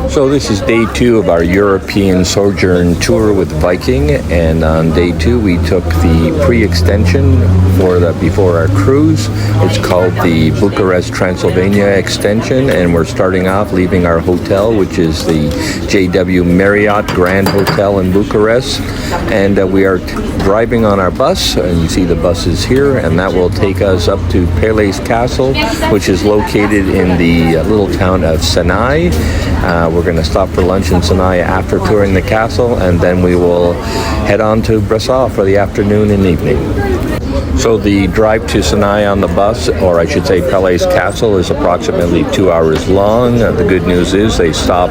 So this is day 2 of our European Sojourn tour with Viking, and on day 2 we took the pre-extension before our cruise. It's called the Bucharest Transylvania extension, and we're starting off leaving our hotel, which is the JW Marriott Grand Hotel in Bucharest, and we are driving on our bus, and you see the buses here, and that will take us up to Peles Castle, which is located in the little town of Sinaia. We're going to stop for lunch in Sinaia after touring the castle, and then we will head on to Brasov for the afternoon and evening. So the drive to Sinaia on the bus, or I should say Peles Castle, is approximately 2 hours long. The good news is they stop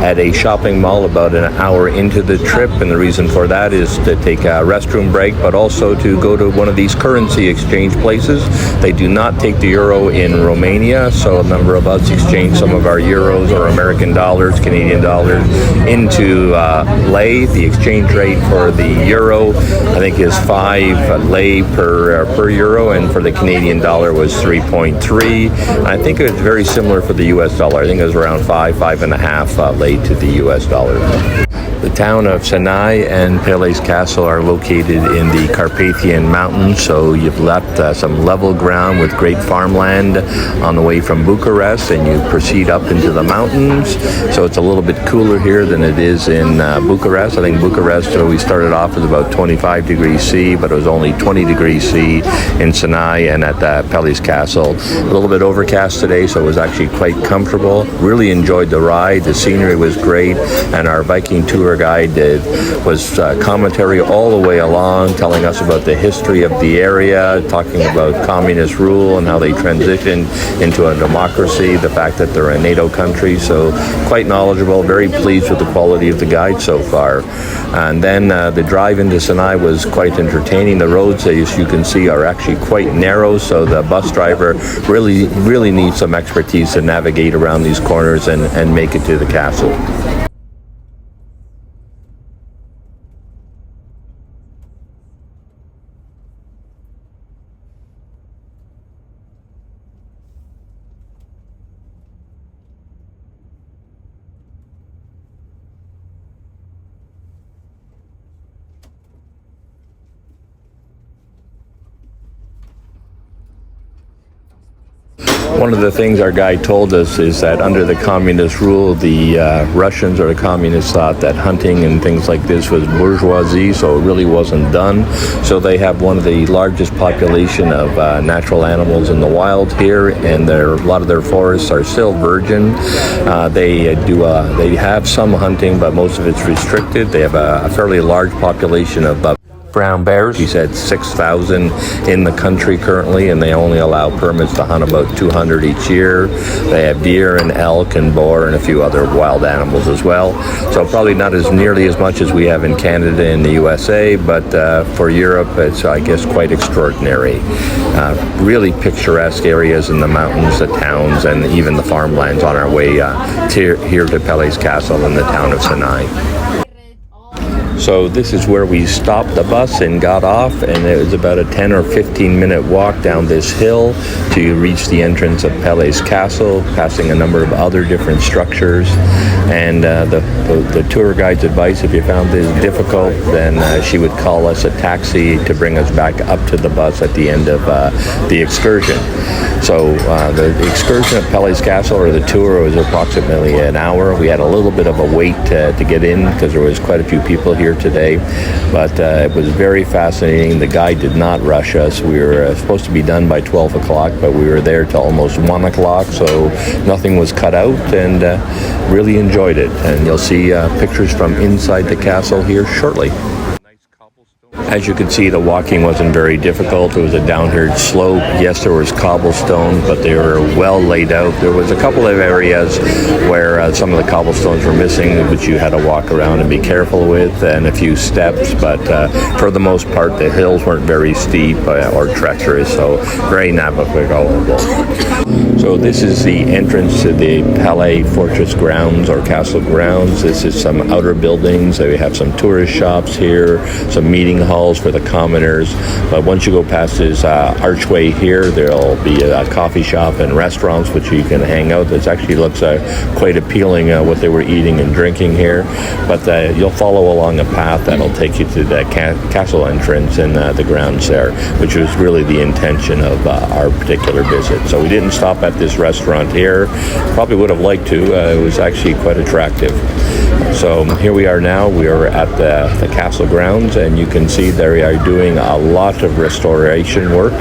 at a shopping mall about an hour into the trip, and the reason for that is to take a restroom break, but also to go to one of these currency exchange places. They do not take the euro in Romania, so a number of us exchange some of our euros or American dollars, Canadian dollars, into lei. The exchange rate for the euro, I think, is 5 lei per euro, and for the Canadian dollar was 3.3. I think it was very similar for the US dollar. I think it was around 5.5 lei to the US dollar. The town of Sinaia and Peles Castle are located in the Carpathian Mountains, so you've left some level ground with great farmland on the way from Bucharest, and you proceed up into the mountains. So it's a little bit cooler here than it is in Bucharest. I think Bucharest, we started off with about 25 degrees C, but it was only 20 degrees C in Sinaia, and at Peles Castle. A little bit overcast today, so it was actually quite comfortable. Really enjoyed the ride. The scenery was great, and our Viking tour guide was commentary all the way along, telling us about the history of the area, talking about communist rule and how they transitioned into a democracy, the fact that they're a NATO country. So quite knowledgeable, very pleased with the quality of the guide so far. And then the drive into Sinaia was quite entertaining. The roads, as you can see, are actually quite narrow, so the bus driver really needs some expertise to navigate around these corners and make it to the castle. One of the things our guide told us is that under the communist rule, the Russians or the communists thought that hunting and things like this was bourgeoisie, so it really wasn't done. So they have one of the largest population of natural animals in the wild here, and a lot of their forests are still virgin. They have some hunting, but most of it's restricted. They have a fairly large population of brown bears. He said 6,000 in the country currently, and they only allow permits to hunt about 200 each year. They have deer and elk and boar and a few other wild animals as well. So probably not as nearly as much as we have in Canada and the USA, but for Europe it's, I guess, quite extraordinary. Really picturesque areas in the mountains, the towns, and even the farmlands on our way here to Peles Castle in the town of Sinaia. So this is where we stopped the bus and got off, and it was about a 10 or 15 minute walk down this hill to reach the entrance of Peles Castle, passing a number of other different structures. And the tour guide's advice, if you found this difficult, then she would call us a taxi to bring us back up to the bus at the end of the excursion. So the excursion at Peles Castle, or the tour, was approximately an hour. We had a little bit of a wait to get in because there was quite a few people here today, but it was very fascinating. The guide did not rush us. We were supposed to be done by 12 o'clock, but we were there till almost 1 o'clock, so nothing was cut out, and really enjoyed it. And you'll see pictures from inside the castle here shortly. As you can see, the walking wasn't very difficult. It was a downward slope. Yes, there was cobblestone, but they were well laid out. There was a couple of areas where some of the cobblestones were missing, which you had to walk around and be careful with, and a few steps. But for the most part, the hills weren't very steep or treacherous, so very navigable. So this is the entrance to the Palais Fortress grounds or castle grounds. This is some outer buildings. We have some tourist shops here, some meeting halls for the commoners. But once you go past this archway here, there'll be a coffee shop and restaurants which you can hang out. It actually looks quite appealing what they were eating and drinking here. But you'll follow along a path that'll take you to the castle entrance and the grounds there, which was really the intention of our particular visit. So we didn't stop at this restaurant here. Probably would have liked to. It was actually quite attractive. So here we are now. We are at the castle grounds, and you can see they are doing a lot of restoration work.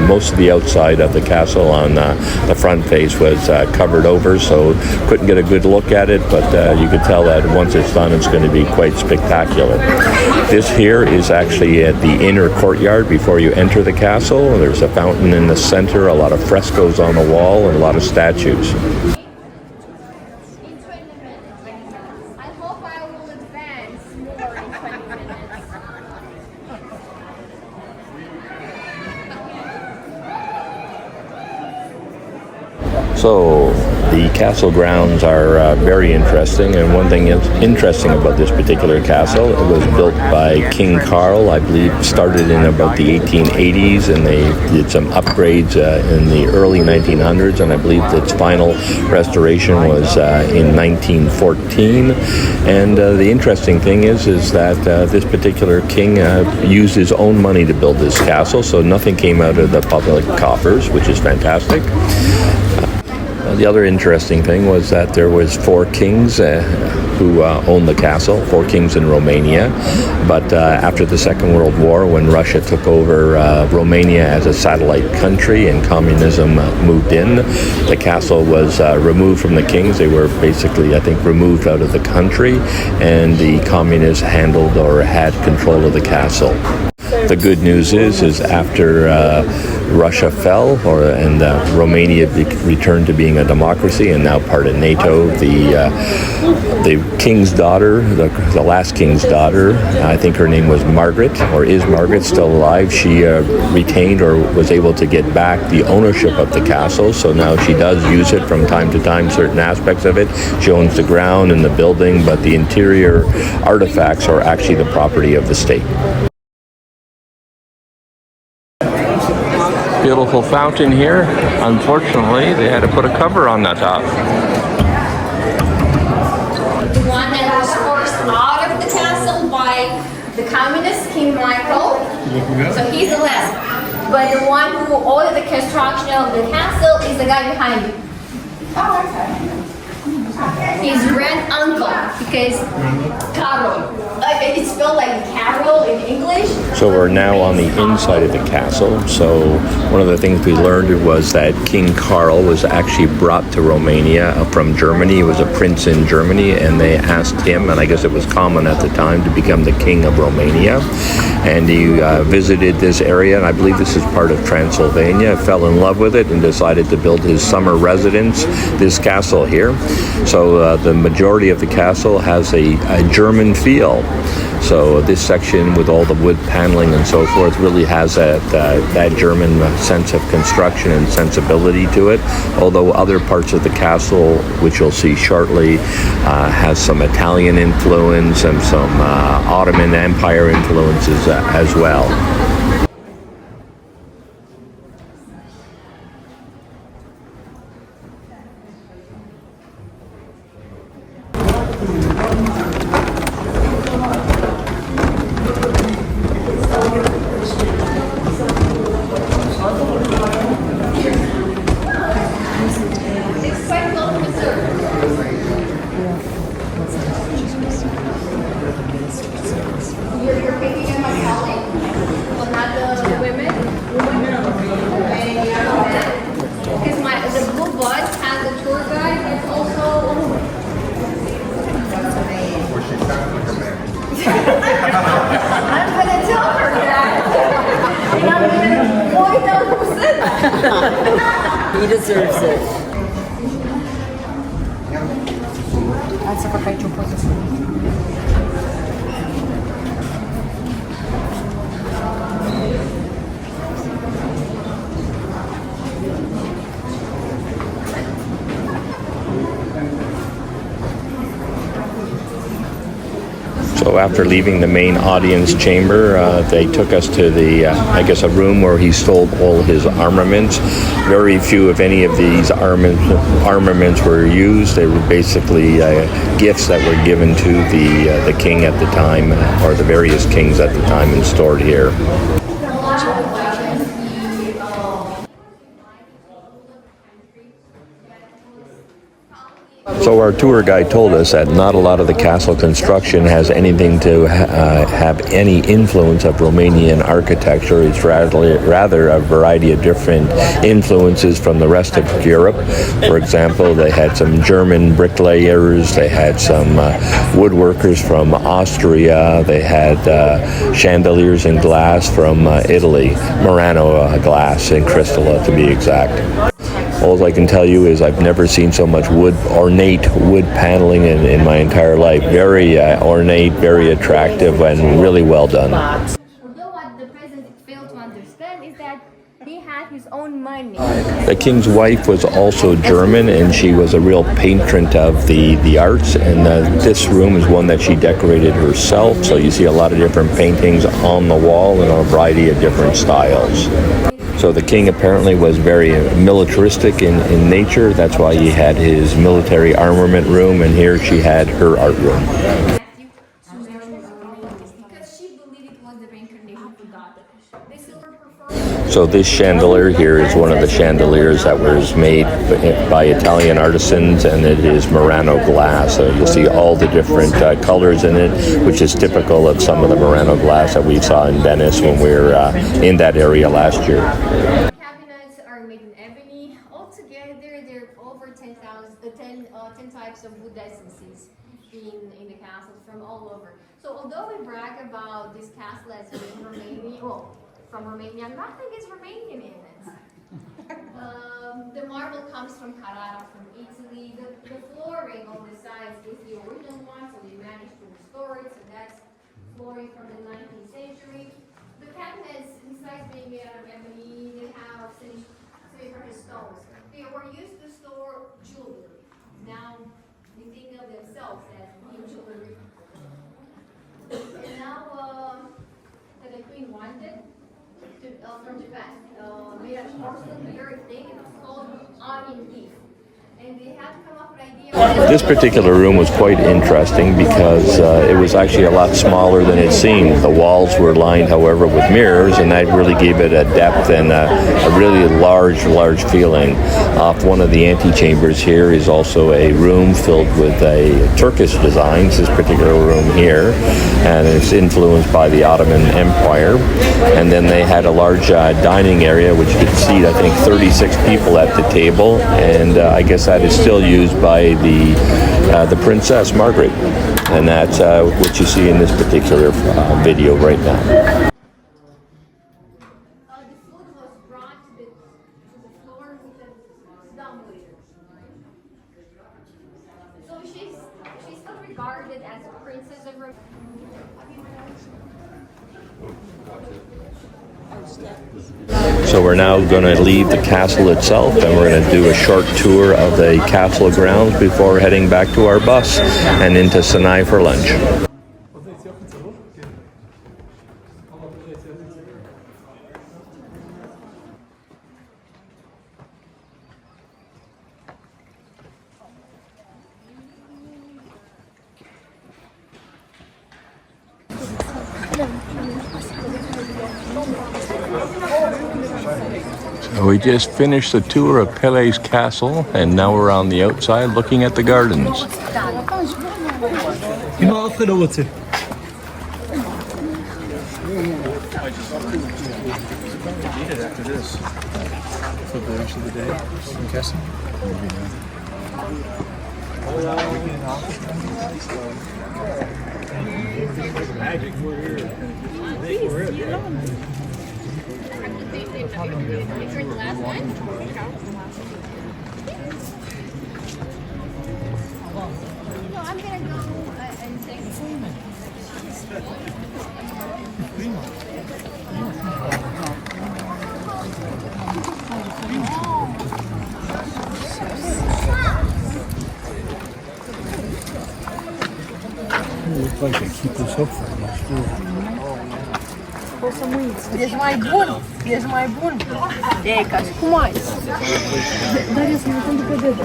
Most of the outside of the castle on the front face was covered over, so couldn't get a good look at it, but you could tell that once it's done, it's going to be quite spectacular. This here is actually at the inner courtyard before you enter the castle. There's a fountain in the center, a lot of frescoes on the wall, and a lot of statues. So the castle grounds are very interesting, and one thing is interesting about this particular castle, it was built by King Carl, I believe started in about the 1880s, and they did some upgrades in the early 1900s, and I believe its final restoration was in 1914. And the interesting thing is that this particular king used his own money to build this castle, so nothing came out of the public coffers, which is fantastic. The other interesting thing was that there was 4 kings who owned the castle, 4 kings in Romania. But after the Second World War, when Russia took over Romania as a satellite country and communism moved in, the castle was removed from the kings. They were basically, I think, removed out of the country, and the communists handled or had control of the castle. The good news is after Russia fell, and Romania returned to being a democracy and now part of NATO, the king's daughter, the last king's daughter, I think her name was Margaret, or is Margaret still alive? She retained or was able to get back the ownership of the castle, so now she does use it from time to time, certain aspects of it. She owns the ground and the building, but the interior artifacts are actually the property of the state. Beautiful fountain here. Unfortunately, they had to put a cover on the top. The one that was forced out of the castle by the communist King Michael. So he's the last. But the one who ordered the construction of the castle is the guy behind you. Oh, okay. His grand uncle, because Carol. It's spelled like Carol in English. So we're now on the inside of the castle. So one of the things we learned was that King Carl was actually brought to Romania from Germany. He was a prince in Germany, and they asked him, and I guess it was common at the time, to become the king of Romania. And he visited this area, and I believe this is part of Transylvania, fell in love with it, and decided to build his summer residence, this castle here. So the majority of the castle has a German feel. So this section with all the wood paneling and so forth really has that German sense of construction and sensibility to it, although other parts of the castle, which you'll see shortly, has some Italian influence and some Ottoman Empire influences as well. He deserves it. Hai să fac aici o poză. So after leaving the main audience chamber, they took us to the, I guess, a room where he stored all his armaments. Very few, if any, of these armaments were used. They were basically gifts that were given to the king at the time, or the various kings at the time, and stored here. So our tour guide told us that not a lot of the castle construction has anything to have any influence of Romanian architecture. It's rather a variety of different influences from the rest of Europe. For example, they had some German bricklayers, they had some woodworkers from Austria, they had chandeliers in glass from Italy, Murano glass and crystal to be exact. All I can tell you is I've never seen so much ornate wood paneling in my entire life. Very ornate, very attractive, and really well done. Although what the president failed to understand is that he had his own money. The king's wife was also German, and she was a real patron of the arts, and this room is one that she decorated herself, so you see a lot of different paintings on the wall in a variety of different styles. So the king apparently was very militaristic in nature. That's why he had his military armament room, and here she had her art room. Because she believed it was the reincarnation of God. So this chandelier here is one of the chandeliers that was made by Italian artisans, and it is Murano glass. So you'll see all the different colors in it, which is typical of some of the Murano glass that we saw in Venice when we were in that area last year. Cabinets are made in ebony. Altogether, there are over 10 types of wood essences in the castle from all over. So although we brag about this castle as being Romanian, from Romania, nothing is Romanian in it. The marble comes from Carrara, from Italy. The flooring on the sides is the original one, so we managed to restore it. So that's flooring from the 19th century. The cabinets, besides being made out of ebony, they have semi-precious stones. They were used to store jewelry. Now they think of themselves as being jewelry. And now that the queen wanted from Japan, made out of porcelain, very thick, and it's called onion leaf. And they had to come up with an idea. This particular room was quite interesting because it was actually a lot smaller than it seemed. The walls were lined, however, with mirrors, and that really gave it a depth and a really large feeling. Off one of the antechambers here is also a room filled with Turkish designs, this particular room here, and it's influenced by the Ottoman Empire. And then they had a large dining area which could seat, I think, 36 people at the table, and I guess that is still used by the Princess Margaret, and that's what you see in this particular video right now. The food was brought to the floor with the dumbwaiter. So she's still regarded as a princess of Romania. So we're now going to leave the castle itself, and we're going to do a short tour of the castle grounds before heading back to our bus and into Sinaia for lunch. So we just finished the tour of Peles Castle, and now we're on the outside looking at the gardens. After this, for the rest of the day, I'm guessing. Magic, we're here. I think we're it. Picture the last one. No, I'm gonna go and take Look like they keep this up for you. Ești mai bun, ești mai bun. E, ca și cum ai. Dar eu să-mi uităm după dede.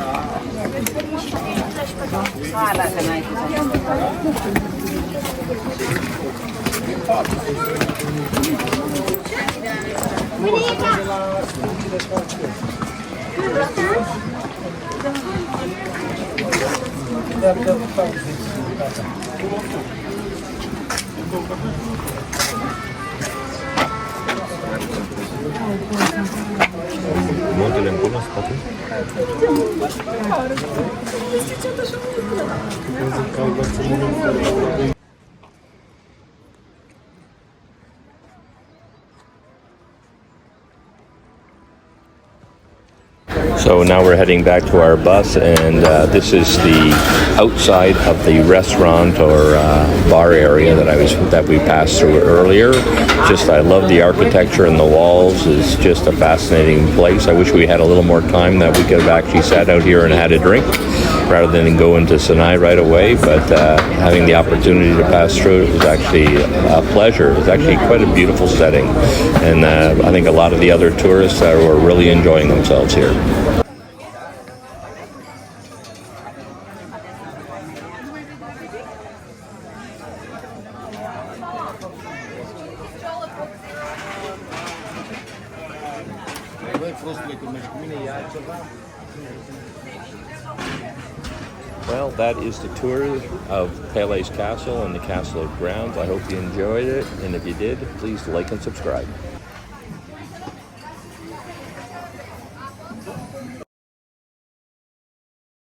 Dacă n-ai Montele în bună spate? So now we're heading back to our bus, and this is the outside of the restaurant or bar area that we passed through earlier. I love the architecture and the walls. It's just a fascinating place. I wish we had a little more time that we could have actually sat out here and had a drink rather than go into Sinaia right away. But having the opportunity to pass through it was actually a pleasure. It was actually quite a beautiful setting, and I think a lot of the other tourists were really enjoying themselves here. Well, that is the tour of Peles Castle and the castle grounds. I hope you enjoyed it, and if you did, please like and subscribe.